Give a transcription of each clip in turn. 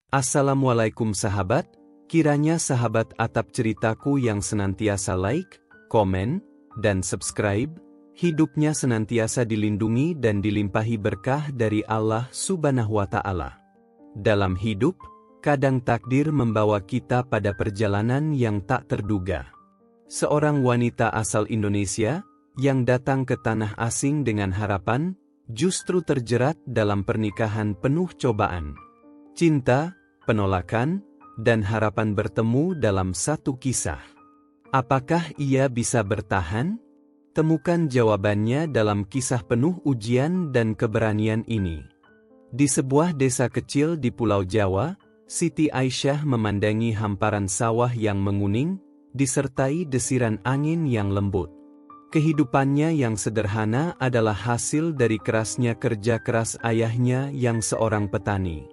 Assalamualaikum sahabat, kiranya sahabat atap ceritaku yang senantiasa like, komen, dan subscribe, hidupnya senantiasa dilindungi dan dilimpahi berkah dari Allah Subhanahu wa Ta'ala. Dalam hidup, kadang takdir membawa kita pada perjalanan yang tak terduga. Seorang wanita asal Indonesia, yang datang ke tanah asing dengan harapan, justru terjerat dalam pernikahan penuh cobaan. Cinta, penolakan, dan harapan bertemu dalam satu kisah. Apakah ia bisa bertahan? Temukan jawabannya dalam kisah penuh ujian dan keberanian ini. Di sebuah desa kecil di Pulau Jawa, Siti Aisyah memandangi hamparan sawah yang menguning, disertai desiran angin yang lembut. Kehidupannya yang sederhana adalah hasil dari kerasnya kerja keras ayahnya yang seorang petani.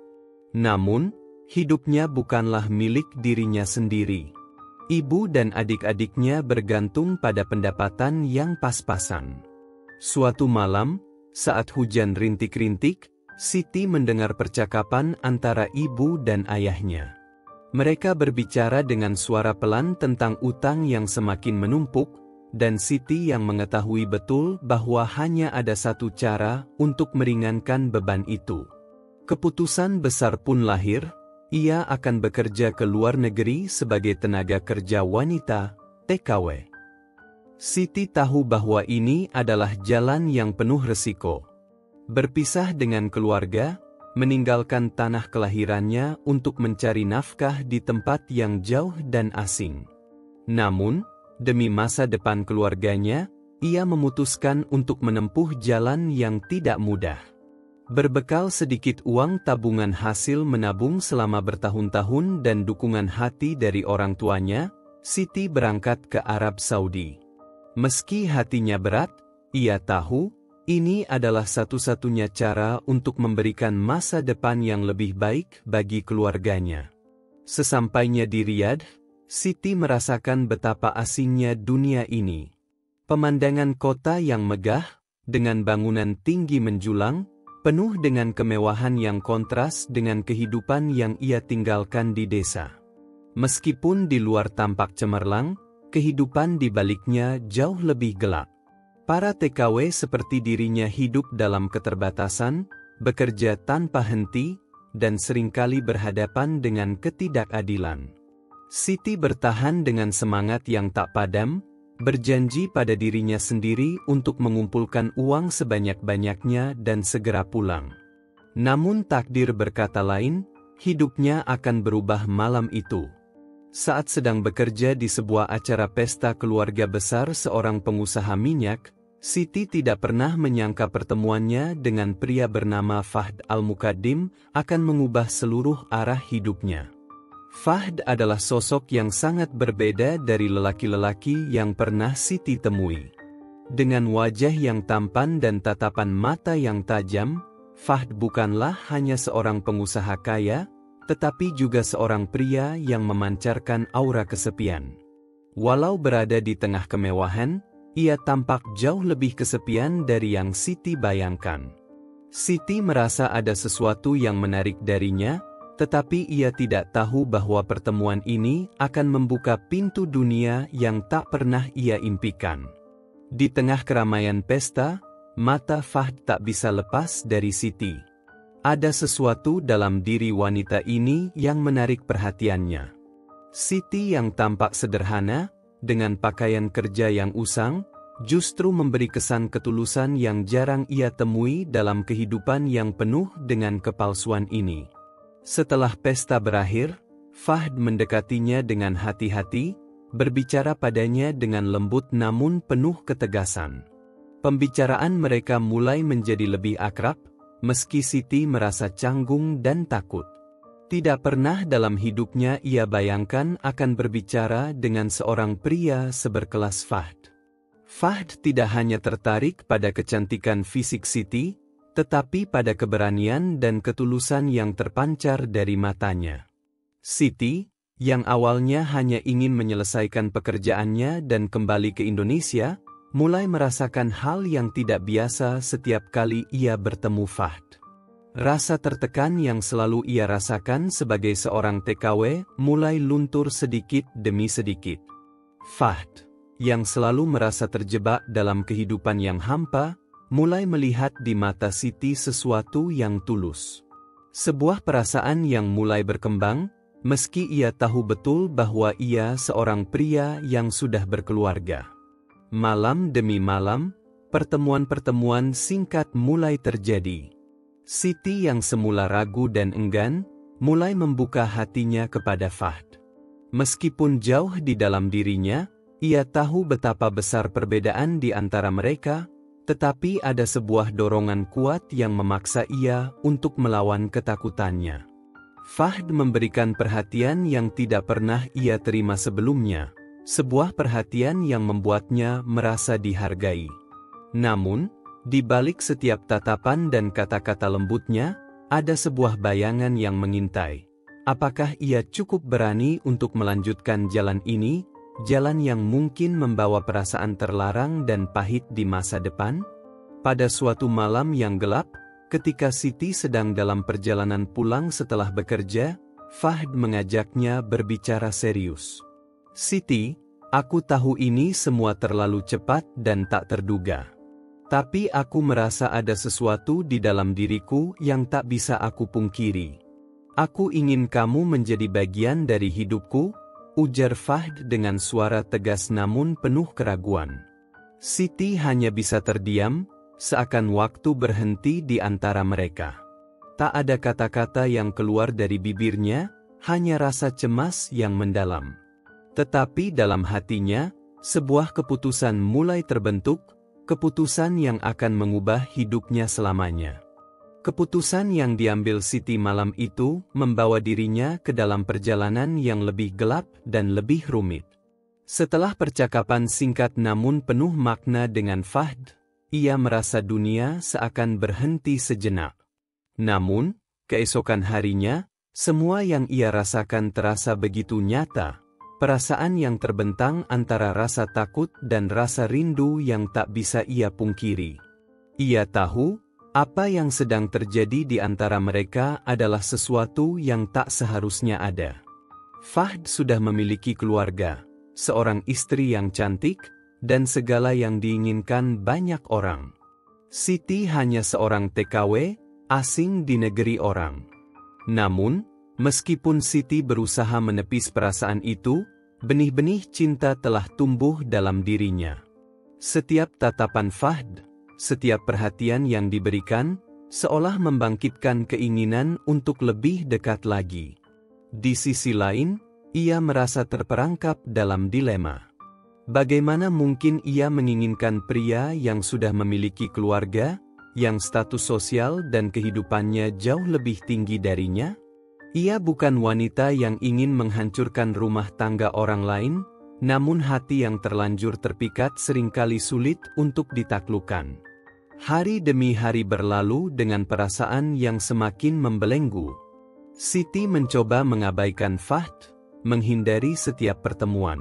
Namun, hidupnya bukanlah milik dirinya sendiri. Ibu dan adik-adiknya bergantung pada pendapatan yang pas-pasan. Suatu malam, saat hujan rintik-rintik, Siti mendengar percakapan antara ibu dan ayahnya. Mereka berbicara dengan suara pelan tentang utang yang semakin menumpuk, dan Siti yang mengetahui betul bahwa hanya ada satu cara untuk meringankan beban itu. Keputusan besar pun lahir, ia akan bekerja ke luar negeri sebagai tenaga kerja wanita, TKW. Siti tahu bahwa ini adalah jalan yang penuh resiko. Berpisah dengan keluarga, meninggalkan tanah kelahirannya untuk mencari nafkah di tempat yang jauh dan asing. Namun, demi masa depan keluarganya, ia memutuskan untuk menempuh jalan yang tidak mudah. Berbekal sedikit uang tabungan hasil menabung selama bertahun-tahun dan dukungan hati dari orang tuanya, Siti berangkat ke Arab Saudi. Meski hatinya berat, ia tahu, ini adalah satu-satunya cara untuk memberikan masa depan yang lebih baik bagi keluarganya. Sesampainya di Riyadh, Siti merasakan betapa asingnya dunia ini. Pemandangan kota yang megah, dengan bangunan tinggi menjulang, penuh dengan kemewahan yang kontras dengan kehidupan yang ia tinggalkan di desa. Meskipun di luar tampak cemerlang, kehidupan di baliknya jauh lebih gelap. Para TKW seperti dirinya hidup dalam keterbatasan, bekerja tanpa henti, dan seringkali berhadapan dengan ketidakadilan. Siti bertahan dengan semangat yang tak padam, berjanji pada dirinya sendiri untuk mengumpulkan uang sebanyak-banyaknya dan segera pulang. Namun takdir berkata lain, hidupnya akan berubah malam itu. Saat sedang bekerja di sebuah acara pesta keluarga besar seorang pengusaha minyak, Siti tidak pernah menyangka pertemuannya dengan pria bernama Fahd Al-Muqaddim akan mengubah seluruh arah hidupnya. Fahd adalah sosok yang sangat berbeda dari lelaki-lelaki yang pernah Siti temui. Dengan wajah yang tampan dan tatapan mata yang tajam, Fahd bukanlah hanya seorang pengusaha kaya, tetapi juga seorang pria yang memancarkan aura kesepian. Walau berada di tengah kemewahan, ia tampak jauh lebih kesepian dari yang Siti bayangkan. Siti merasa ada sesuatu yang menarik darinya, tetapi ia tidak tahu bahwa pertemuan ini akan membuka pintu dunia yang tak pernah ia impikan. Di tengah keramaian pesta, mata Fahd tak bisa lepas dari Siti. Ada sesuatu dalam diri wanita ini yang menarik perhatiannya. Siti yang tampak sederhana, dengan pakaian kerja yang usang, justru memberi kesan ketulusan yang jarang ia temui dalam kehidupan yang penuh dengan kepalsuan ini. Setelah pesta berakhir, Fahd mendekatinya dengan hati-hati, berbicara padanya dengan lembut namun penuh ketegasan. Pembicaraan mereka mulai menjadi lebih akrab, meski Siti merasa canggung dan takut. Tidak pernah dalam hidupnya ia bayangkan akan berbicara dengan seorang pria seberkelas Fahd. Fahd tidak hanya tertarik pada kecantikan fisik Siti, tetapi pada keberanian dan ketulusan yang terpancar dari matanya. Siti, yang awalnya hanya ingin menyelesaikan pekerjaannya dan kembali ke Indonesia, mulai merasakan hal yang tidak biasa setiap kali ia bertemu Fahd. Rasa tertekan yang selalu ia rasakan sebagai seorang TKW mulai luntur sedikit demi sedikit. Fahd, yang selalu merasa terjebak dalam kehidupan yang hampa, mulai melihat di mata Siti sesuatu yang tulus. Sebuah perasaan yang mulai berkembang, meski ia tahu betul bahwa ia seorang pria yang sudah berkeluarga. Malam demi malam, pertemuan-pertemuan singkat mulai terjadi. Siti yang semula ragu dan enggan, mulai membuka hatinya kepada Fahd. Meskipun jauh di dalam dirinya, ia tahu betapa besar perbedaan di antara mereka, tetapi ada sebuah dorongan kuat yang memaksa ia untuk melawan ketakutannya. Fahd memberikan perhatian yang tidak pernah ia terima sebelumnya, sebuah perhatian yang membuatnya merasa dihargai. Namun, di balik setiap tatapan dan kata-kata lembutnya, ada sebuah bayangan yang mengintai. Apakah ia cukup berani untuk melanjutkan jalan ini, jalan yang mungkin membawa perasaan terlarang dan pahit di masa depan? Pada suatu malam yang gelap, ketika Siti sedang dalam perjalanan pulang setelah bekerja, Fahd mengajaknya berbicara serius. "Siti, aku tahu ini semua terlalu cepat dan tak terduga. Tapi aku merasa ada sesuatu di dalam diriku yang tak bisa aku pungkiri. Aku ingin kamu menjadi bagian dari hidupku," ujar Fahd dengan suara tegas namun penuh keraguan. Siti hanya bisa terdiam, seakan waktu berhenti di antara mereka. Tak ada kata-kata yang keluar dari bibirnya, hanya rasa cemas yang mendalam. Tetapi dalam hatinya, sebuah keputusan mulai terbentuk, keputusan yang akan mengubah hidupnya selamanya. Keputusan yang diambil Siti malam itu membawa dirinya ke dalam perjalanan yang lebih gelap dan lebih rumit. Setelah percakapan singkat namun penuh makna dengan Fahd, ia merasa dunia seakan berhenti sejenak. Namun, keesokan harinya, semua yang ia rasakan terasa begitu nyata. Perasaan yang terbentang antara rasa takut dan rasa rindu yang tak bisa ia pungkiri. Ia tahu, apa yang sedang terjadi di antara mereka adalah sesuatu yang tak seharusnya ada. Fahd sudah memiliki keluarga, seorang istri yang cantik, dan segala yang diinginkan banyak orang. Siti hanya seorang TKW, asing di negeri orang. Namun, meskipun Siti berusaha menepis perasaan itu, benih-benih cinta telah tumbuh dalam dirinya. Setiap tatapan Fahd, setiap perhatian yang diberikan, seolah membangkitkan keinginan untuk lebih dekat lagi. Di sisi lain, ia merasa terperangkap dalam dilema. Bagaimana mungkin ia menginginkan pria yang sudah memiliki keluarga, yang status sosial dan kehidupannya jauh lebih tinggi darinya? Ia bukan wanita yang ingin menghancurkan rumah tangga orang lain, namun hati yang terlanjur terpikat seringkali sulit untuk ditaklukkan. Hari demi hari berlalu dengan perasaan yang semakin membelenggu. Siti mencoba mengabaikan Fahd, menghindari setiap pertemuan.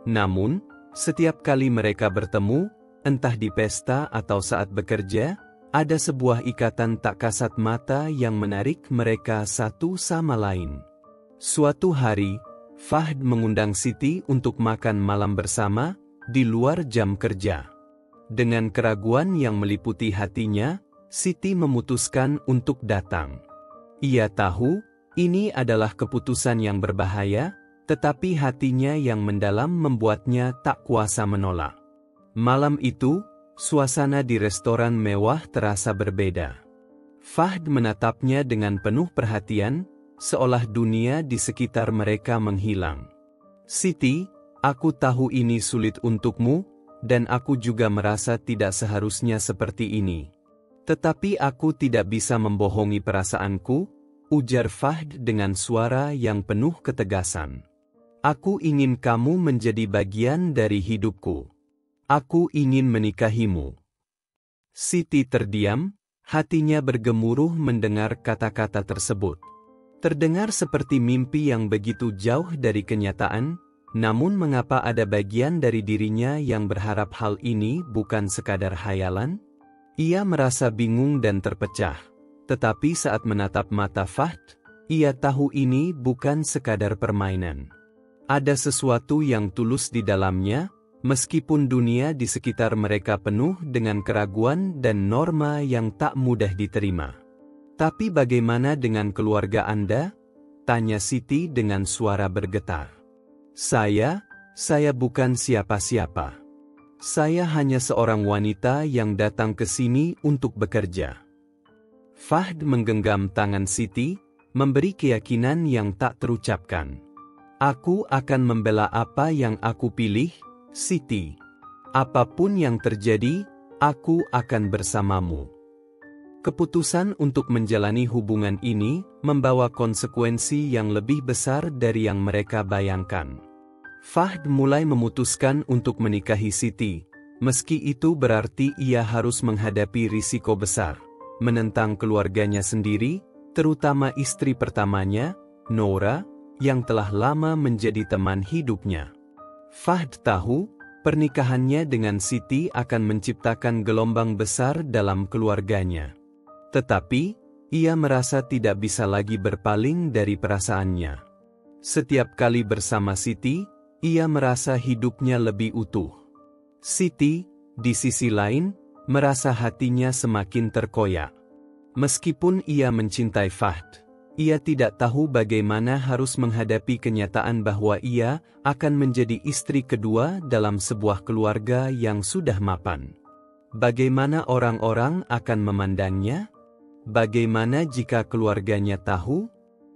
Namun, setiap kali mereka bertemu, entah di pesta atau saat bekerja, ada sebuah ikatan tak kasat mata yang menarik mereka satu sama lain. Suatu hari, Fahd mengundang Siti untuk makan malam bersama, di luar jam kerja. Dengan keraguan yang meliputi hatinya, Siti memutuskan untuk datang. Ia tahu, ini adalah keputusan yang berbahaya, tetapi hatinya yang mendalam membuatnya tak kuasa menolak. Malam itu, suasana di restoran mewah terasa berbeda. Fahd menatapnya dengan penuh perhatian, seolah dunia di sekitar mereka menghilang. "Siti, aku tahu ini sulit untukmu, dan aku juga merasa tidak seharusnya seperti ini. Tetapi aku tidak bisa membohongi perasaanku," ujar Fahd dengan suara yang penuh ketegasan. "Aku ingin kamu menjadi bagian dari hidupku. Aku ingin menikahimu." Siti terdiam, hatinya bergemuruh mendengar kata-kata tersebut. Terdengar seperti mimpi yang begitu jauh dari kenyataan, namun mengapa ada bagian dari dirinya yang berharap hal ini bukan sekadar hayalan? Ia merasa bingung dan terpecah. Tetapi saat menatap mata Fahd, ia tahu ini bukan sekadar permainan. Ada sesuatu yang tulus di dalamnya, meskipun dunia di sekitar mereka penuh dengan keraguan dan norma yang tak mudah diterima. Tapi bagaimana dengan keluarga Anda? Tanya Siti dengan suara bergetar. Saya bukan siapa-siapa. Saya hanya seorang wanita yang datang ke sini untuk bekerja. Fahd menggenggam tangan Siti, memberi keyakinan yang tak terucapkan. Aku akan membela apa yang aku pilih, Siti. Apapun yang terjadi, aku akan bersamamu. Keputusan untuk menjalani hubungan ini membawa konsekuensi yang lebih besar dari yang mereka bayangkan. Fahd mulai memutuskan untuk menikahi Siti, meski itu berarti ia harus menghadapi risiko besar, menentang keluarganya sendiri, terutama istri pertamanya, Noura, yang telah lama menjadi teman hidupnya. Fahd tahu, pernikahannya dengan Siti akan menciptakan gelombang besar dalam keluarganya. Tetapi, ia merasa tidak bisa lagi berpaling dari perasaannya. Setiap kali bersama Siti, ia merasa hidupnya lebih utuh. Siti, di sisi lain, merasa hatinya semakin terkoyak. Meskipun ia mencintai Fahd, ia tidak tahu bagaimana harus menghadapi kenyataan bahwa ia akan menjadi istri kedua dalam sebuah keluarga yang sudah mapan. Bagaimana orang-orang akan memandangnya? Bagaimana jika keluarganya tahu?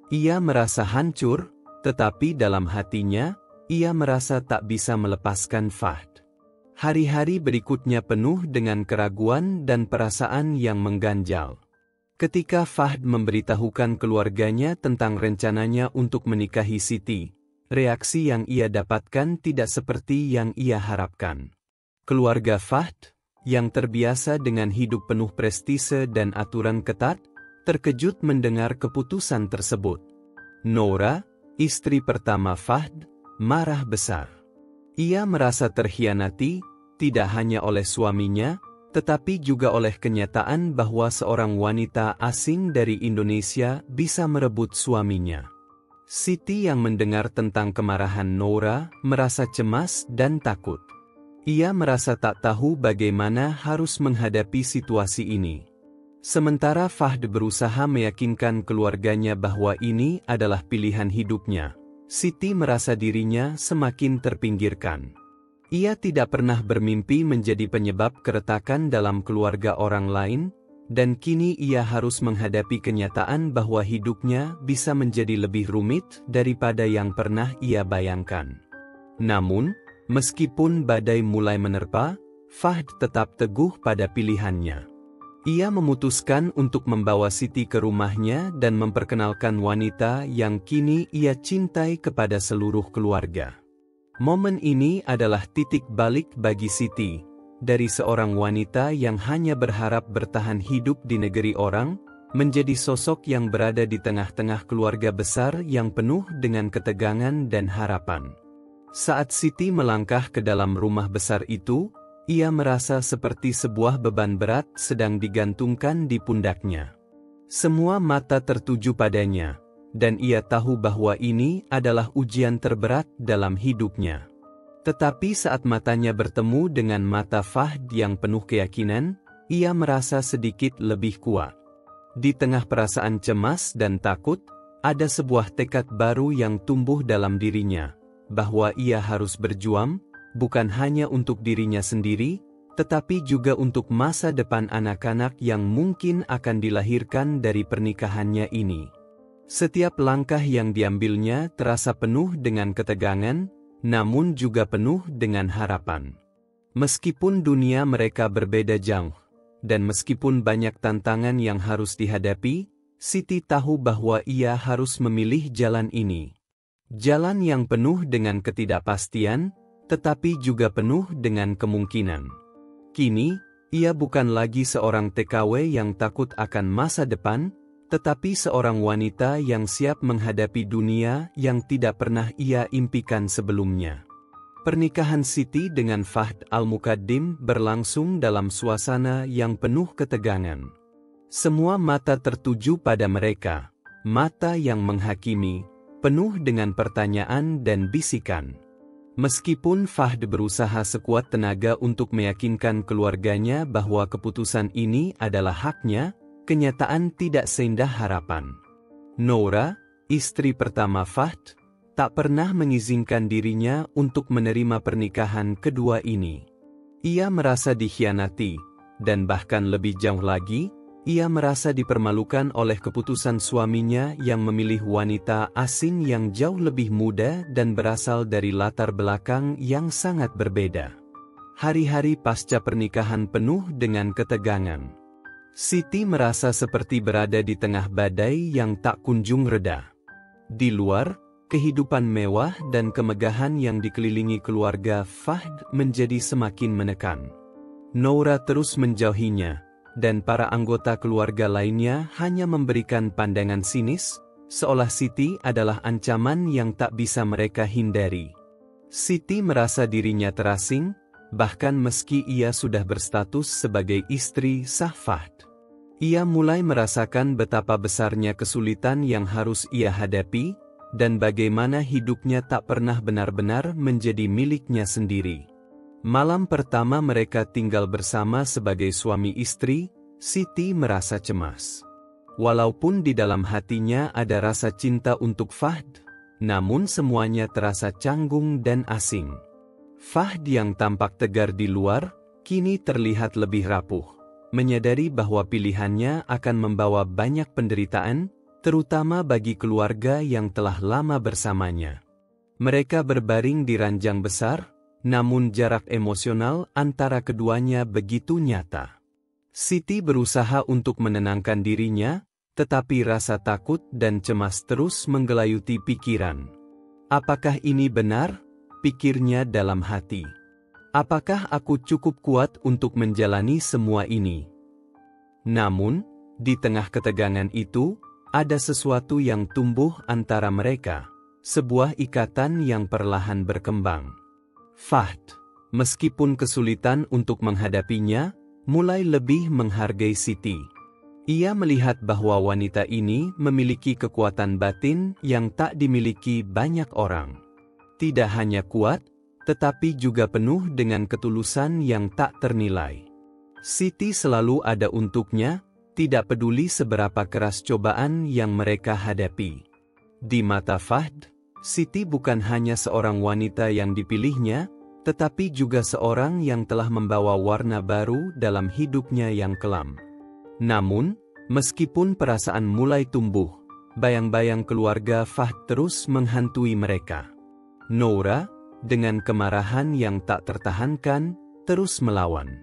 Ia merasa hancur, tetapi dalam hatinya, ia merasa tak bisa melepaskan Fahd. Hari-hari berikutnya penuh dengan keraguan dan perasaan yang mengganjal. Ketika Fahd memberitahukan keluarganya tentang rencananya untuk menikahi Siti, reaksi yang ia dapatkan tidak seperti yang ia harapkan. Keluarga Fahd, yang terbiasa dengan hidup penuh prestise dan aturan ketat, terkejut mendengar keputusan tersebut. Noura, istri pertama Fahd, marah besar. Ia merasa terhianati, tidak hanya oleh suaminya, tetapi juga oleh kenyataan bahwa seorang wanita asing dari Indonesia bisa merebut suaminya. Siti yang mendengar tentang kemarahan Noura merasa cemas dan takut. Ia merasa tak tahu bagaimana harus menghadapi situasi ini. Sementara Fahd berusaha meyakinkan keluarganya bahwa ini adalah pilihan hidupnya, Siti merasa dirinya semakin terpinggirkan. Ia tidak pernah bermimpi menjadi penyebab keretakan dalam keluarga orang lain, dan kini ia harus menghadapi kenyataan bahwa hidupnya bisa menjadi lebih rumit daripada yang pernah ia bayangkan. Namun, meskipun badai mulai menerpa, Fahd tetap teguh pada pilihannya. Ia memutuskan untuk membawa Siti ke rumahnya dan memperkenalkan wanita yang kini ia cintai kepada seluruh keluarga. Momen ini adalah titik balik bagi Siti, dari seorang wanita yang hanya berharap bertahan hidup di negeri orang, menjadi sosok yang berada di tengah-tengah keluarga besar yang penuh dengan ketegangan dan harapan. Saat Siti melangkah ke dalam rumah besar itu, ia merasa seperti sebuah beban berat sedang digantungkan di pundaknya. Semua mata tertuju padanya, dan ia tahu bahwa ini adalah ujian terberat dalam hidupnya. Tetapi saat matanya bertemu dengan mata Fahd yang penuh keyakinan, ia merasa sedikit lebih kuat. Di tengah perasaan cemas dan takut, ada sebuah tekad baru yang tumbuh dalam dirinya, bahwa ia harus berjuang, bukan hanya untuk dirinya sendiri, tetapi juga untuk masa depan anak-anak yang mungkin akan dilahirkan dari pernikahannya ini. Setiap langkah yang diambilnya terasa penuh dengan ketegangan, namun juga penuh dengan harapan. Meskipun dunia mereka berbeda jauh, dan meskipun banyak tantangan yang harus dihadapi, Siti tahu bahwa ia harus memilih jalan ini. Jalan yang penuh dengan ketidakpastian, tetapi juga penuh dengan kemungkinan. Kini, ia bukan lagi seorang TKW yang takut akan masa depan, tetapi seorang wanita yang siap menghadapi dunia yang tidak pernah ia impikan sebelumnya. Pernikahan Siti dengan Fahd Al-Muqaddim berlangsung dalam suasana yang penuh ketegangan. Semua mata tertuju pada mereka, mata yang menghakimi, penuh dengan pertanyaan dan bisikan. Meskipun Fahd berusaha sekuat tenaga untuk meyakinkan keluarganya bahwa keputusan ini adalah haknya, kenyataan tidak seindah harapan. Noura, istri pertama Fahd, tak pernah mengizinkan dirinya untuk menerima pernikahan kedua ini. Ia merasa dikhianati, dan bahkan lebih jauh lagi, ia merasa dipermalukan oleh keputusan suaminya yang memilih wanita asing yang jauh lebih muda dan berasal dari latar belakang yang sangat berbeda. Hari-hari pasca pernikahan penuh dengan ketegangan. Siti merasa seperti berada di tengah badai yang tak kunjung reda. Di luar, kehidupan mewah dan kemegahan yang dikelilingi keluarga Fahd menjadi semakin menekan. Noura terus menjauhinya, dan para anggota keluarga lainnya hanya memberikan pandangan sinis, seolah Siti adalah ancaman yang tak bisa mereka hindari. Siti merasa dirinya terasing, bahkan meski ia sudah berstatus sebagai istri sah Fahd. Ia mulai merasakan betapa besarnya kesulitan yang harus ia hadapi, dan bagaimana hidupnya tak pernah benar-benar menjadi miliknya sendiri. Malam pertama mereka tinggal bersama sebagai suami istri, Siti merasa cemas. Walaupun di dalam hatinya ada rasa cinta untuk Fahd, namun semuanya terasa canggung dan asing. Fahd yang tampak tegar di luar, kini terlihat lebih rapuh, menyadari bahwa pilihannya akan membawa banyak penderitaan, terutama bagi keluarga yang telah lama bersamanya. Mereka berbaring di ranjang besar, namun jarak emosional antara keduanya begitu nyata. Siti berusaha untuk menenangkan dirinya, tetapi rasa takut dan cemas terus menggelayuti pikiran. Apakah ini benar? Pikirnya dalam hati. Apakah aku cukup kuat untuk menjalani semua ini? Namun, di tengah ketegangan itu, ada sesuatu yang tumbuh antara mereka, sebuah ikatan yang perlahan berkembang. Fahd, meskipun kesulitan untuk menghadapinya, mulai lebih menghargai Siti. Ia melihat bahwa wanita ini memiliki kekuatan batin yang tak dimiliki banyak orang. Tidak hanya kuat, tetapi juga penuh dengan ketulusan yang tak ternilai. Siti selalu ada untuknya, tidak peduli seberapa keras cobaan yang mereka hadapi. Di mata Fahd, Siti bukan hanya seorang wanita yang dipilihnya, tetapi juga seorang yang telah membawa warna baru dalam hidupnya yang kelam. Namun, meskipun perasaan mulai tumbuh, bayang-bayang keluarga Fahd terus menghantui mereka. Noura, dengan kemarahan yang tak tertahankan, terus melawan.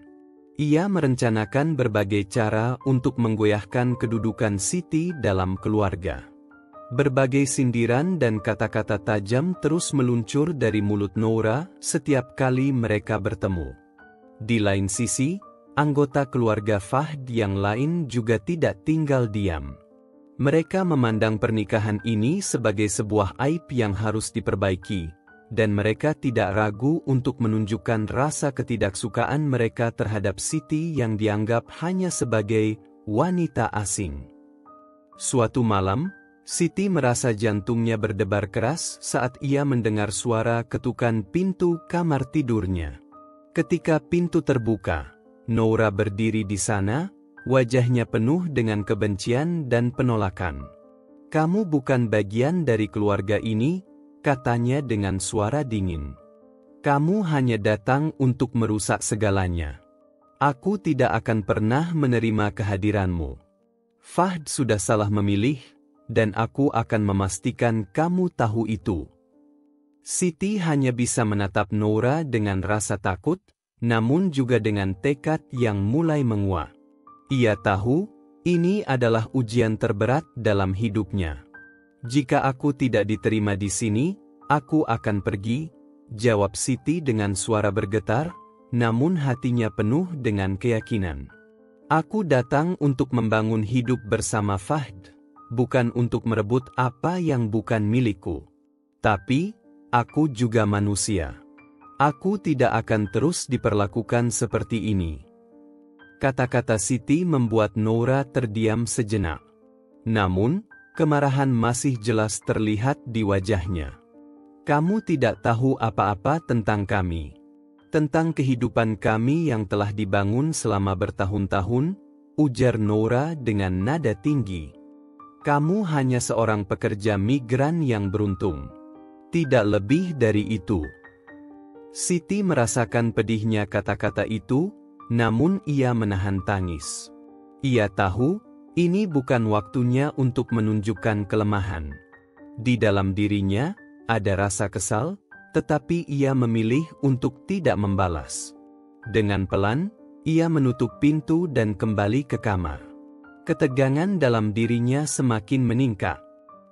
Ia merencanakan berbagai cara untuk menggoyahkan kedudukan Siti dalam keluarga. Berbagai sindiran dan kata-kata tajam terus meluncur dari mulut Noura setiap kali mereka bertemu. Di lain sisi, anggota keluarga Fahd yang lain juga tidak tinggal diam. Mereka memandang pernikahan ini sebagai sebuah aib yang harus diperbaiki, dan mereka tidak ragu untuk menunjukkan rasa ketidaksukaan mereka terhadap Siti yang dianggap hanya sebagai wanita asing. Suatu malam, Siti merasa jantungnya berdebar keras saat ia mendengar suara ketukan pintu kamar tidurnya. Ketika pintu terbuka, Noura berdiri di sana, wajahnya penuh dengan kebencian dan penolakan. "Kamu bukan bagian dari keluarga ini," katanya dengan suara dingin. "Kamu hanya datang untuk merusak segalanya. Aku tidak akan pernah menerima kehadiranmu. Fahd sudah salah memilih, dan aku akan memastikan kamu tahu itu." Siti hanya bisa menatap Noura dengan rasa takut, namun juga dengan tekad yang mulai menguat. Ia tahu, ini adalah ujian terberat dalam hidupnya. "Jika aku tidak diterima di sini, aku akan pergi," jawab Siti dengan suara bergetar, namun hatinya penuh dengan keyakinan. "Aku datang untuk membangun hidup bersama Fahd, bukan untuk merebut apa yang bukan milikku. Tapi, aku juga manusia. Aku tidak akan terus diperlakukan seperti ini." Kata-kata Siti membuat Nora terdiam sejenak. Namun, kemarahan masih jelas terlihat di wajahnya. Kamu tidak tahu apa-apa tentang kami. Tentang kehidupan kami yang telah dibangun selama bertahun-tahun, ujar Nora dengan nada tinggi. Kamu hanya seorang pekerja migran yang beruntung. Tidak lebih dari itu. Siti merasakan pedihnya kata-kata itu, namun ia menahan tangis. Ia tahu, ini bukan waktunya untuk menunjukkan kelemahan. Di dalam dirinya, ada rasa kesal, tetapi ia memilih untuk tidak membalas. Dengan pelan, ia menutup pintu dan kembali ke kamar. Ketegangan dalam dirinya semakin meningkat.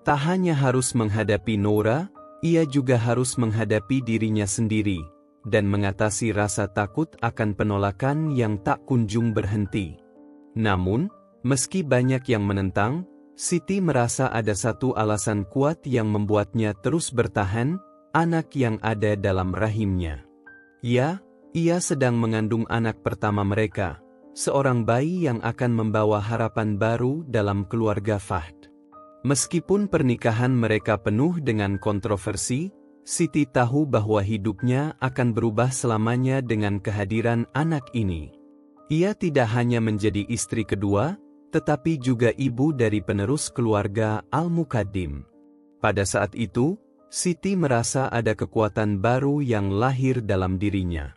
Tak hanya harus menghadapi Nora, ia juga harus menghadapi dirinya sendiri, dan mengatasi rasa takut akan penolakan yang tak kunjung berhenti. Namun, meski banyak yang menentang, Siti merasa ada satu alasan kuat yang membuatnya terus bertahan, anak yang ada dalam rahimnya. Ya, ia sedang mengandung anak pertama mereka, seorang bayi yang akan membawa harapan baru dalam keluarga Fahd. Meskipun pernikahan mereka penuh dengan kontroversi, Siti tahu bahwa hidupnya akan berubah selamanya dengan kehadiran anak ini. Ia tidak hanya menjadi istri kedua, tetapi juga ibu dari penerus keluarga Al-Muqaddim. Pada saat itu, Siti merasa ada kekuatan baru yang lahir dalam dirinya.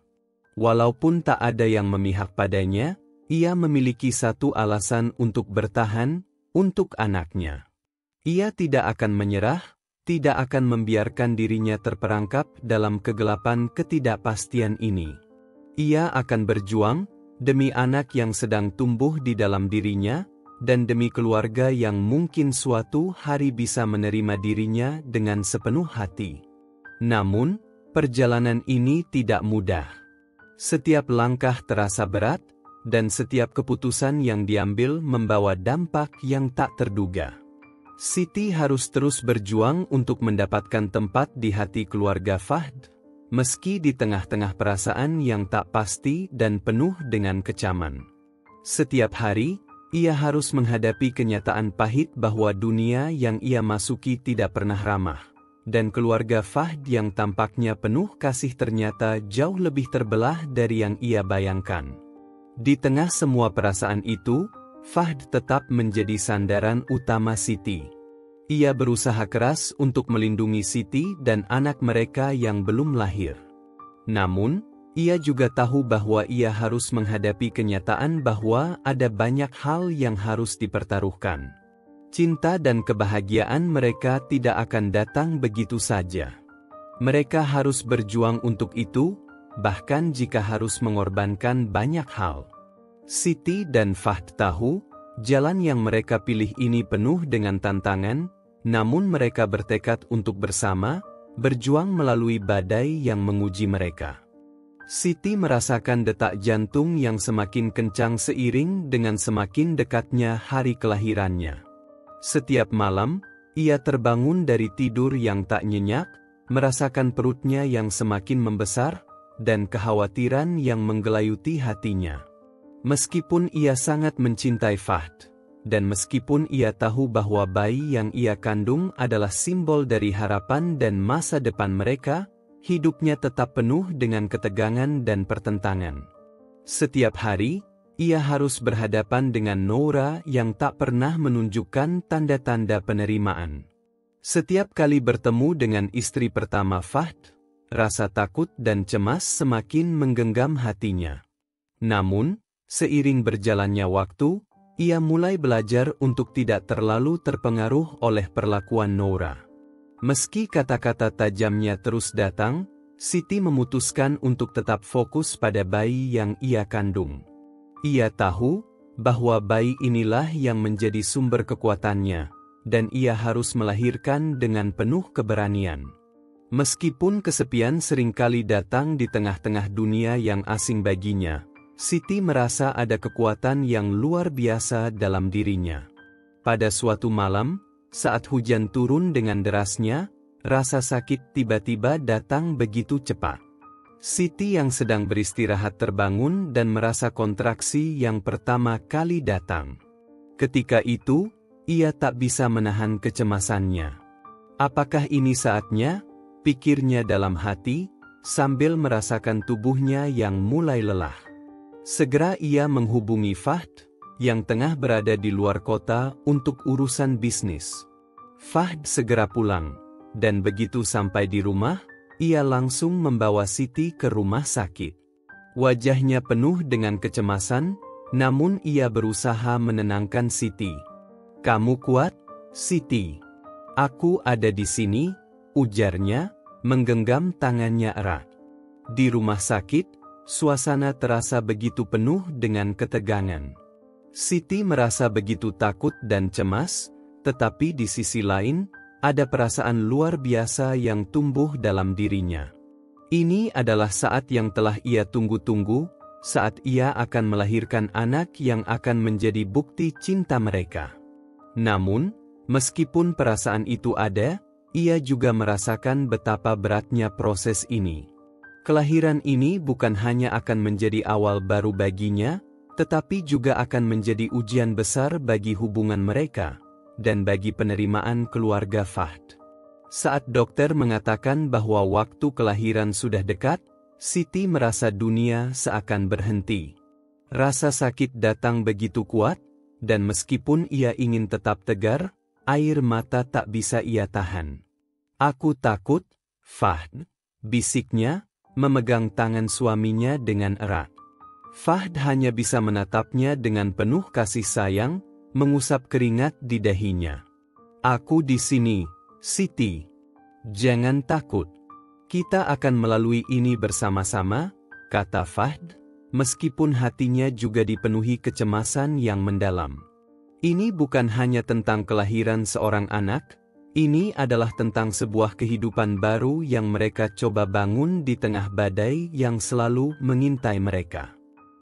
Walaupun tak ada yang memihak padanya, ia memiliki satu alasan untuk bertahan, untuk anaknya. Ia tidak akan menyerah, tidak akan membiarkan dirinya terperangkap dalam kegelapan ketidakpastian ini. Ia akan berjuang demi anak yang sedang tumbuh di dalam dirinya, dan demi keluarga yang mungkin suatu hari bisa menerima dirinya dengan sepenuh hati. Namun, perjalanan ini tidak mudah. Setiap langkah terasa berat, dan setiap keputusan yang diambil membawa dampak yang tak terduga. Siti harus terus berjuang untuk mendapatkan tempat di hati keluarga Fahd, meski di tengah-tengah perasaan yang tak pasti dan penuh dengan kecaman. Setiap hari, ia harus menghadapi kenyataan pahit bahwa dunia yang ia masuki tidak pernah ramah, dan keluarga Fahd yang tampaknya penuh kasih ternyata jauh lebih terbelah dari yang ia bayangkan. Di tengah semua perasaan itu, Fahd tetap menjadi sandaran utama Siti. Ia berusaha keras untuk melindungi Siti dan anak mereka yang belum lahir. Namun, ia juga tahu bahwa ia harus menghadapi kenyataan bahwa ada banyak hal yang harus dipertaruhkan. Cinta dan kebahagiaan mereka tidak akan datang begitu saja. Mereka harus berjuang untuk itu, bahkan jika harus mengorbankan banyak hal. Siti dan Fahd tahu, jalan yang mereka pilih ini penuh dengan tantangan, namun mereka bertekad untuk bersama, berjuang melalui badai yang menguji mereka. Siti merasakan detak jantung yang semakin kencang seiring dengan semakin dekatnya hari kelahirannya. Setiap malam, ia terbangun dari tidur yang tak nyenyak, merasakan perutnya yang semakin membesar, dan kekhawatiran yang menggelayuti hatinya. Meskipun ia sangat mencintai Fahd, dan meskipun ia tahu bahwa bayi yang ia kandung adalah simbol dari harapan dan masa depan mereka, hidupnya tetap penuh dengan ketegangan dan pertentangan. Setiap hari, ia harus berhadapan dengan Nora yang tak pernah menunjukkan tanda-tanda penerimaan. Setiap kali bertemu dengan istri pertama Fahd, rasa takut dan cemas semakin menggenggam hatinya. Namun, seiring berjalannya waktu, ia mulai belajar untuk tidak terlalu terpengaruh oleh perlakuan Nora. Meski kata-kata tajamnya terus datang, Siti memutuskan untuk tetap fokus pada bayi yang ia kandung. Ia tahu bahwa bayi inilah yang menjadi sumber kekuatannya, dan ia harus melahirkan dengan penuh keberanian. Meskipun kesepian seringkali datang di tengah-tengah dunia yang asing baginya, Siti merasa ada kekuatan yang luar biasa dalam dirinya. Pada suatu malam, saat hujan turun dengan derasnya, rasa sakit tiba-tiba datang begitu cepat. Siti yang sedang beristirahat terbangun dan merasa kontraksi yang pertama kali datang. Ketika itu, ia tak bisa menahan kecemasannya. Apakah ini saatnya? Pikirnya dalam hati, sambil merasakan tubuhnya yang mulai lelah. Segera ia menghubungi Fahd, yang tengah berada di luar kota untuk urusan bisnis. Fahd segera pulang, dan begitu sampai di rumah, ia langsung membawa Siti ke rumah sakit. Wajahnya penuh dengan kecemasan, namun ia berusaha menenangkan Siti. "Kamu kuat, Siti. Aku ada di sini," ujarnya, menggenggam tangannya erat. Di rumah sakit, suasana terasa begitu penuh dengan ketegangan. Siti merasa begitu takut dan cemas, tetapi di sisi lain, ada perasaan luar biasa yang tumbuh dalam dirinya. Ini adalah saat yang telah ia tunggu-tunggu, saat ia akan melahirkan anak yang akan menjadi bukti cinta mereka. Namun, meskipun perasaan itu ada, ia juga merasakan betapa beratnya proses ini. Kelahiran ini bukan hanya akan menjadi awal baru baginya, tetapi juga akan menjadi ujian besar bagi hubungan mereka dan bagi penerimaan keluarga Fahd. Saat dokter mengatakan bahwa waktu kelahiran sudah dekat, Siti merasa dunia seakan berhenti. Rasa sakit datang begitu kuat, dan meskipun ia ingin tetap tegar, air mata tak bisa ia tahan. "Aku takut, Fahd," bisiknya, memegang tangan suaminya dengan erat. Fahd hanya bisa menatapnya dengan penuh kasih sayang, mengusap keringat di dahinya. "Aku di sini, Siti. Jangan takut. Kita akan melalui ini bersama-sama," kata Fahd, meskipun hatinya juga dipenuhi kecemasan yang mendalam. Ini bukan hanya tentang kelahiran seorang anak, ini adalah tentang sebuah kehidupan baru yang mereka coba bangun di tengah badai yang selalu mengintai mereka.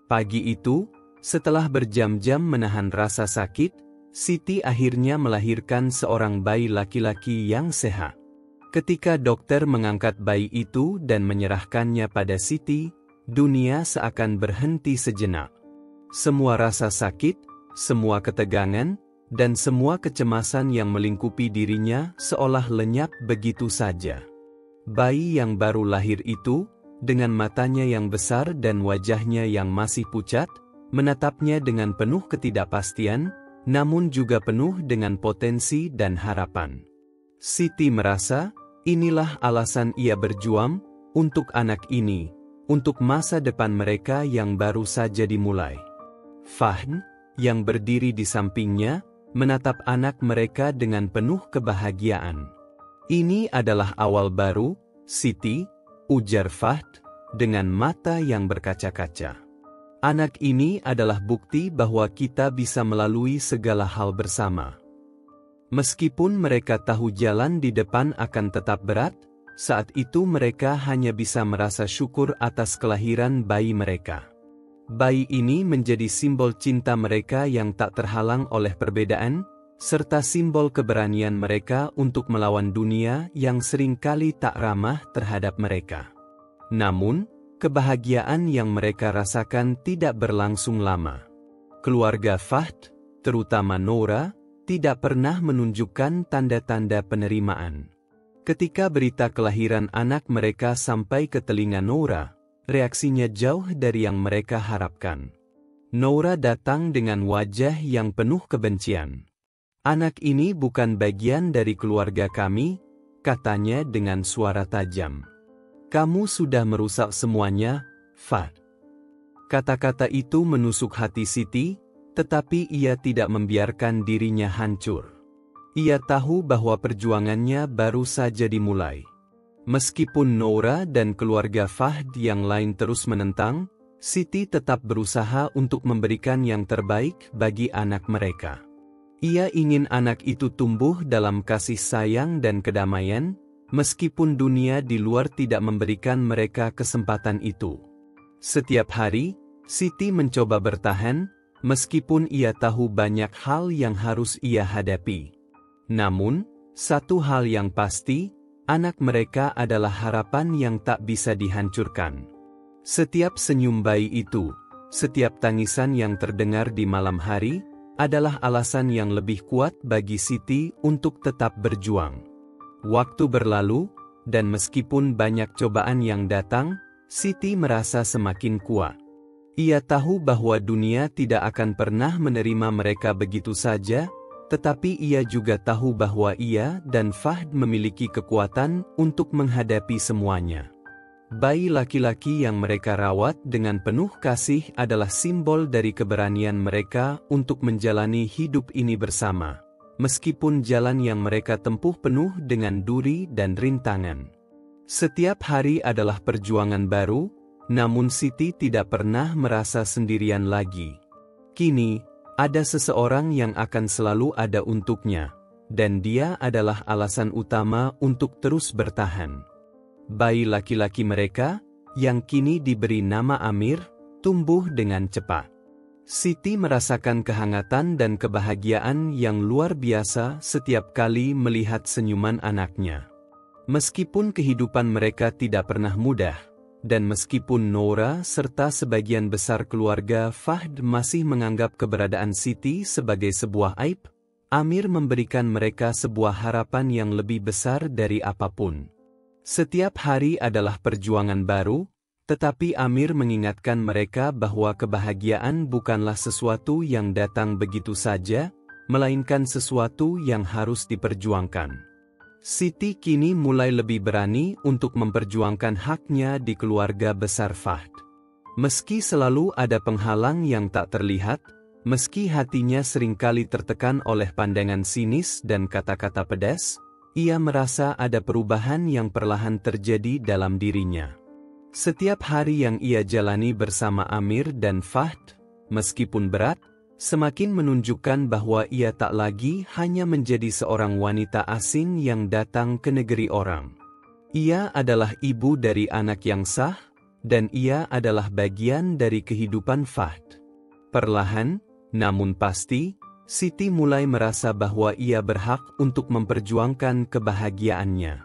Pagi itu, setelah berjam-jam menahan rasa sakit, Siti akhirnya melahirkan seorang bayi laki-laki yang sehat. Ketika dokter mengangkat bayi itu dan menyerahkannya pada Siti, dunia seakan berhenti sejenak. Semua rasa sakit, semua ketegangan, dan semua kecemasan yang melingkupi dirinya seolah lenyap begitu saja. Bayi yang baru lahir itu, dengan matanya yang besar dan wajahnya yang masih pucat, menatapnya dengan penuh ketidakpastian, namun juga penuh dengan potensi dan harapan. Siti merasa, inilah alasan ia berjuang, untuk anak ini, untuk masa depan mereka yang baru saja dimulai. Fahd, yang berdiri di sampingnya, menatap anak mereka dengan penuh kebahagiaan. "Ini adalah awal baru, Siti," ujar Fahd, dengan mata yang berkaca-kaca. "Anak ini adalah bukti bahwa kita bisa melalui segala hal bersama." Meskipun mereka tahu jalan di depan akan tetap berat, saat itu mereka hanya bisa merasa syukur atas kelahiran bayi mereka. Bayi ini menjadi simbol cinta mereka yang tak terhalang oleh perbedaan, serta simbol keberanian mereka untuk melawan dunia yang seringkali tak ramah terhadap mereka. Namun, kebahagiaan yang mereka rasakan tidak berlangsung lama. Keluarga Fahd, terutama Nora, tidak pernah menunjukkan tanda-tanda penerimaan. Ketika berita kelahiran anak mereka sampai ke telinga Nora, reaksinya jauh dari yang mereka harapkan. Nora datang dengan wajah yang penuh kebencian. "Anak ini bukan bagian dari keluarga kami," katanya dengan suara tajam. "Kamu sudah merusak semuanya, Fahd." Kata-kata itu menusuk hati Siti, tetapi ia tidak membiarkan dirinya hancur. Ia tahu bahwa perjuangannya baru saja dimulai. Meskipun Nora dan keluarga Fahd yang lain terus menentang, Siti tetap berusaha untuk memberikan yang terbaik bagi anak mereka. Ia ingin anak itu tumbuh dalam kasih sayang dan kedamaian, meskipun dunia di luar tidak memberikan mereka kesempatan itu. Setiap hari, Siti mencoba bertahan, meskipun ia tahu banyak hal yang harus ia hadapi. Namun, satu hal yang pasti, Anak mereka adalah harapan yang tak bisa dihancurkan. Setiap senyum bayi itu, setiap tangisan yang terdengar di malam hari, adalah alasan yang lebih kuat bagi Siti untuk tetap berjuang. Waktu berlalu, dan meskipun banyak cobaan yang datang, Siti merasa semakin kuat. Ia tahu bahwa dunia tidak akan pernah menerima mereka begitu saja, tetapi ia juga tahu bahwa ia dan Fahd memiliki kekuatan untuk menghadapi semuanya. Bayi laki-laki yang mereka rawat dengan penuh kasih adalah simbol dari keberanian mereka untuk menjalani hidup ini bersama, meskipun jalan yang mereka tempuh penuh dengan duri dan rintangan. Setiap hari adalah perjuangan baru, namun Siti tidak pernah merasa sendirian lagi. Kini, ada seseorang yang akan selalu ada untuknya, dan dia adalah alasan utama untuk terus bertahan. Bayi laki-laki mereka, yang kini diberi nama Amir, tumbuh dengan cepat. Siti merasakan kehangatan dan kebahagiaan yang luar biasa setiap kali melihat senyuman anaknya. Meskipun kehidupan mereka tidak pernah mudah, dan meskipun Noura serta sebagian besar keluarga Fahd masih menganggap keberadaan Siti sebagai sebuah aib, Amir memberikan mereka sebuah harapan yang lebih besar dari apapun. Setiap hari adalah perjuangan baru, tetapi Amir mengingatkan mereka bahwa kebahagiaan bukanlah sesuatu yang datang begitu saja, melainkan sesuatu yang harus diperjuangkan. Siti kini mulai lebih berani untuk memperjuangkan haknya di keluarga besar Fahd. Meski selalu ada penghalang yang tak terlihat, meski hatinya seringkali tertekan oleh pandangan sinis dan kata-kata pedas, ia merasa ada perubahan yang perlahan terjadi dalam dirinya. Setiap hari yang ia jalani bersama Amir dan Fahd, meskipun berat, semakin menunjukkan bahwa ia tak lagi hanya menjadi seorang wanita asing yang datang ke negeri orang. Ia adalah ibu dari anak yang sah, dan ia adalah bagian dari kehidupan Fahd. Perlahan, namun pasti, Siti mulai merasa bahwa ia berhak untuk memperjuangkan kebahagiaannya.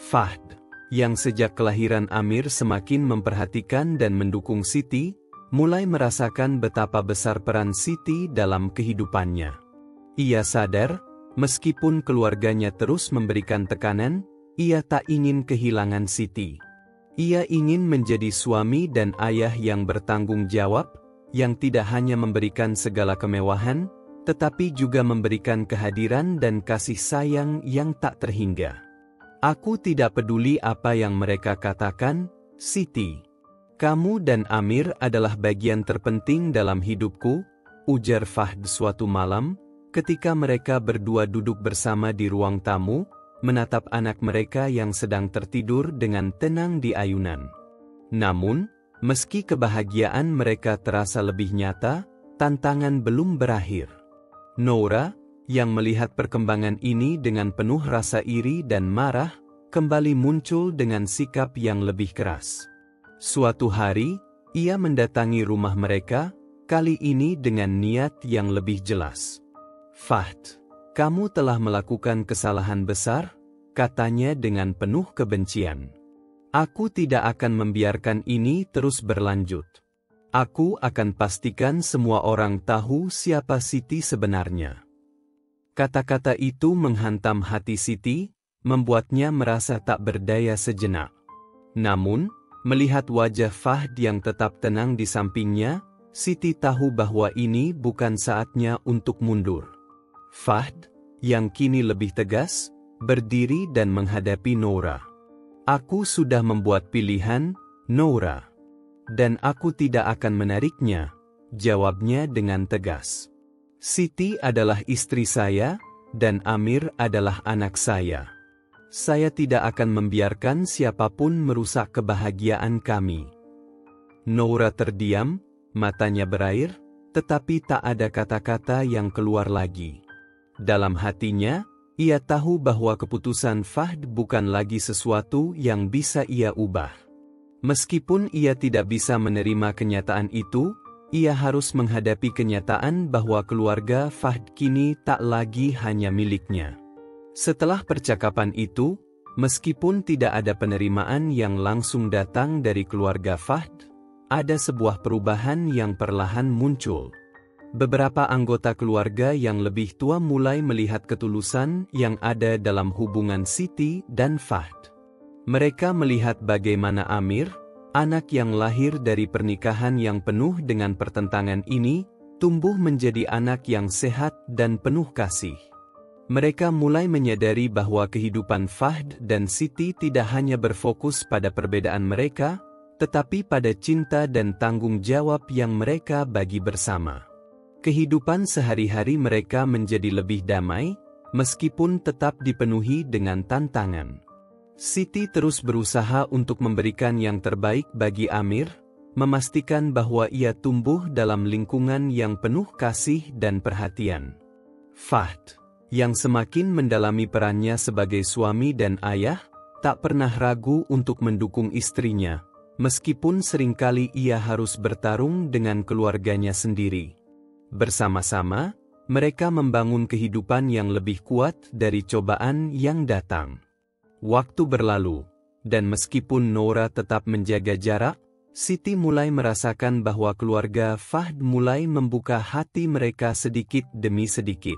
Fahd, yang sejak kelahiran Amir semakin memperhatikan dan mendukung Siti, mulai merasakan betapa besar peran Siti dalam kehidupannya. Ia sadar, meskipun keluarganya terus memberikan tekanan, ia tak ingin kehilangan Siti. Ia ingin menjadi suami dan ayah yang bertanggung jawab, yang tidak hanya memberikan segala kemewahan, tetapi juga memberikan kehadiran dan kasih sayang yang tak terhingga. Aku tidak peduli apa yang mereka katakan, Siti. Kamu dan Amir adalah bagian terpenting dalam hidupku, ujar Fahd suatu malam, ketika mereka berdua duduk bersama di ruang tamu, menatap anak mereka yang sedang tertidur dengan tenang di ayunan. Namun, meski kebahagiaan mereka terasa lebih nyata, tantangan belum berakhir. Noura, yang melihat perkembangan ini dengan penuh rasa iri dan marah, kembali muncul dengan sikap yang lebih keras. Suatu hari, ia mendatangi rumah mereka, kali ini dengan niat yang lebih jelas. Fahd, kamu telah melakukan kesalahan besar, katanya dengan penuh kebencian. Aku tidak akan membiarkan ini terus berlanjut. Aku akan pastikan semua orang tahu siapa Siti sebenarnya. Kata-kata itu menghantam hati Siti, membuatnya merasa tak berdaya sejenak. Namun, melihat wajah Fahd yang tetap tenang di sampingnya, Siti tahu bahwa ini bukan saatnya untuk mundur. Fahd, yang kini lebih tegas, berdiri dan menghadapi Noura. Aku sudah membuat pilihan, Noura. Dan aku tidak akan menariknya, jawabnya dengan tegas. Siti adalah istri saya, dan Amir adalah anak saya. Saya tidak akan membiarkan siapapun merusak kebahagiaan kami. Noura terdiam, matanya berair, tetapi tak ada kata-kata yang keluar lagi. Dalam hatinya, ia tahu bahwa keputusan Fahd bukan lagi sesuatu yang bisa ia ubah. Meskipun ia tidak bisa menerima kenyataan itu, ia harus menghadapi kenyataan bahwa keluarga Fahd kini tak lagi hanya miliknya. Setelah percakapan itu, Meskipun tidak ada penerimaan yang langsung datang dari keluarga Fahd, ada sebuah perubahan yang perlahan muncul. Beberapa anggota keluarga yang lebih tua mulai melihat ketulusan yang ada dalam hubungan Siti dan Fahd. Mereka melihat bagaimana Amir, anak yang lahir dari pernikahan yang penuh dengan pertentangan ini, tumbuh menjadi anak yang sehat dan penuh kasih. Mereka mulai menyadari bahwa kehidupan Fahd dan Siti tidak hanya berfokus pada perbedaan mereka, tetapi pada cinta dan tanggung jawab yang mereka bagi bersama. Kehidupan sehari-hari mereka menjadi lebih damai, meskipun tetap dipenuhi dengan tantangan. Siti terus berusaha untuk memberikan yang terbaik bagi Amir, memastikan bahwa ia tumbuh dalam lingkungan yang penuh kasih dan perhatian. Fahd, yang semakin mendalami perannya sebagai suami dan ayah, tak pernah ragu untuk mendukung istrinya, meskipun seringkali ia harus bertarung dengan keluarganya sendiri. Bersama-sama, mereka membangun kehidupan yang lebih kuat dari cobaan yang datang. Waktu berlalu, dan meskipun Nora tetap menjaga jarak, Siti mulai merasakan bahwa keluarga Fahd mulai membuka hati mereka sedikit demi sedikit.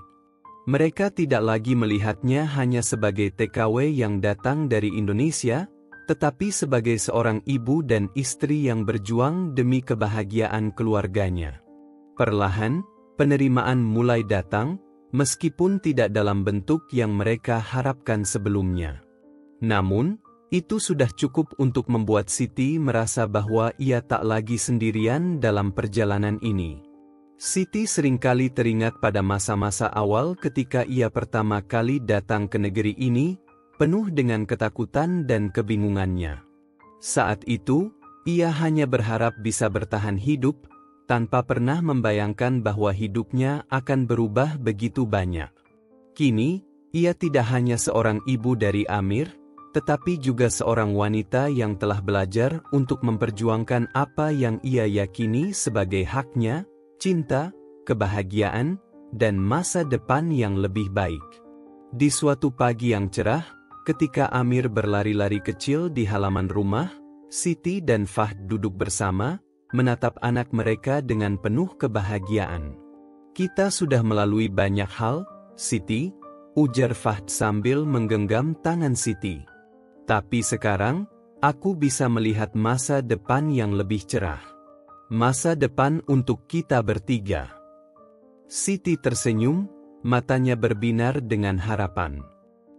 Mereka tidak lagi melihatnya hanya sebagai TKW yang datang dari Indonesia, tetapi sebagai seorang ibu dan istri yang berjuang demi kebahagiaan keluarganya. Perlahan, penerimaan mulai datang, meskipun tidak dalam bentuk yang mereka harapkan sebelumnya. Namun, itu sudah cukup untuk membuat Siti merasa bahwa ia tak lagi sendirian dalam perjalanan ini. Siti seringkali teringat pada masa-masa awal ketika ia pertama kali datang ke negeri ini, penuh dengan ketakutan dan kebingungannya. Saat itu, ia hanya berharap bisa bertahan hidup, tanpa pernah membayangkan bahwa hidupnya akan berubah begitu banyak. Kini, ia tidak hanya seorang ibu dari Amir, tetapi juga seorang wanita yang telah belajar untuk memperjuangkan apa yang ia yakini sebagai haknya, cinta, kebahagiaan, dan masa depan yang lebih baik. Di suatu pagi yang cerah, ketika Amir berlari-lari kecil di halaman rumah, Siti dan Fahd duduk bersama, menatap anak mereka dengan penuh kebahagiaan. "Kita sudah melalui banyak hal, Siti," ujar Fahd sambil menggenggam tangan Siti. "Tapi sekarang, aku bisa melihat masa depan yang lebih cerah. Masa depan untuk kita bertiga." Siti tersenyum, matanya berbinar dengan harapan.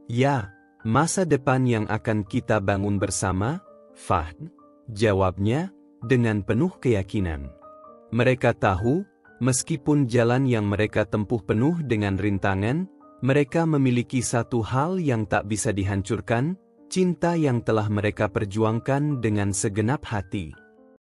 "Ya, masa depan yang akan kita bangun bersama, Fahd," jawabnya dengan penuh keyakinan. Mereka tahu, meskipun jalan yang mereka tempuh penuh dengan rintangan, mereka memiliki satu hal yang tak bisa dihancurkan, cinta yang telah mereka perjuangkan dengan segenap hati.